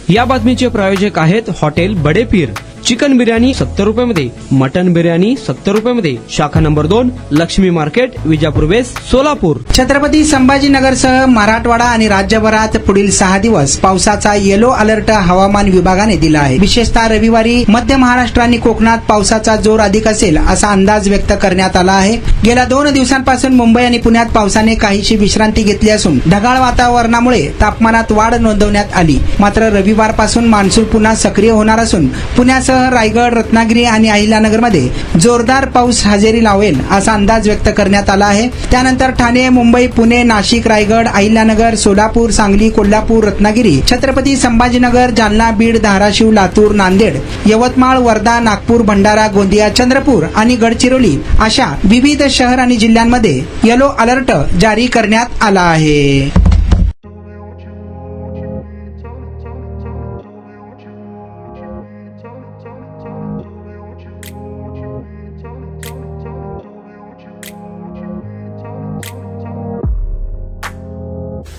या बातमीचे प्रायोजक आहेत हॉटेल बडे पीर। चिकन बिर्याणी 70 रुपयामध्ये, मटन बिर्याणी 70 रुपयामध्ये। शाखा number 2, Laxmi market, Vijapur west, Solapur. Chhatrapati संभाजीनगरसह मराठवाडा आणि राज्यभरात पुढील 6 दिवस पावसाचा येलो अलर्ट हवामान विभागाने दिला आहे। विशेषतः रविवारी मध्य महाराष्ट्र आणि कोकणात पावसाचा जोर अधिक असेल असा अंदाज व्यक्त करण्यात आला आहे। गेल्या 2 दिवसांपासून मुंबई आणि पुण्यात पावसाने काहीशी विश्रांती घेतली असून ढगाळ वातावरणामुळे तापमानात वाढ नोंदवण्यात आली। मात्र रविवारपासून मान्सून पुन्हा सक्रिय होणार असून पुण्यासह रायगड, रत्नागिरी आणि अहिल्यानगरमध्ये जोरदार पाऊस हजेरी लावेल असा अंदाज व्यक्त करण्यात आला आहे। त्यानंतर ठाणे, मुंबई, पुणे, नाशिक, रायगड, अहिल्यानगर, सोलापूर, सांगली, कोल्हापूर, रत्नागिरी, छत्रपती संभाजीनगर, जालना, बीड, धाराशिव, लातूर, नांदेड, यवतमाळ, वर्धा, नागपूर, भंडारा, गोंदिया, चंद्रपूर आणि गडचिरोली अशा विविध शहर आणि जिल्ह्यांमध्ये येलो अलर्ट जारी करण्यात आला आहे।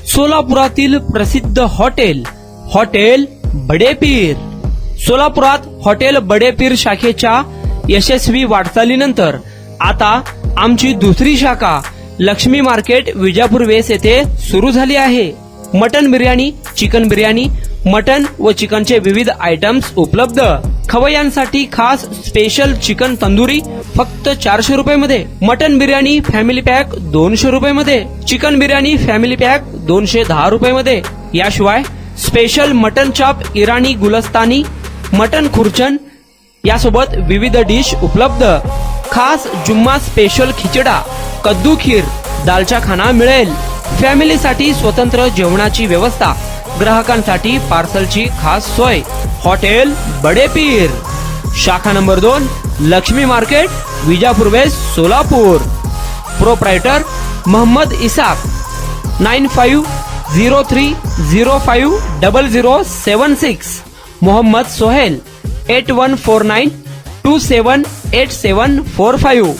सोलापुरातील प्रसिद्ध हॉटेल बडे पीर। सोलापुरात हॉटेल बडे पीर शाखेच्या यशस्वी वाटचालीनंतर आता आमची दुसरी शाखा लक्ष्मी मार्केट, विजापूर वेस्ट येथे सुरू झाली आहे। Mutton biryani, chicken biryani, mutton व चिकनचे विविध आयटम्स उपलब्ध। खवय्यांसाठी खास स्पेशल चिकन तंदुरी फक्त 400 रुपयामध्ये, मटन बिर्याणी फॅमिली पॅक 200 रुपयामध्ये, चिकन बिर्याणी फॅमिली पॅक 210 रुपयामध्ये। याशिवाय स्पेशल मटन चाप, इराणी गुलस्तानी, मटन खुर्चन यासोबत विविध डिश उपलब्ध। खास जुम्मा स्पेशल खिचडा, कद्दू खीर, दालचा खाना मिळेल। फॅमिलीसाठी स्वतंत्र जेवणाची व्यवस्था, ग्राहकांसाठी पार्सलची खास सोय। हॉटेल बडे पीर, शाखा number 2, Laxmi market, Vijapur west, Solapur. Proprietor Mohammed Ishaq, 9503050076। Mohammed Sohail, 8149278745।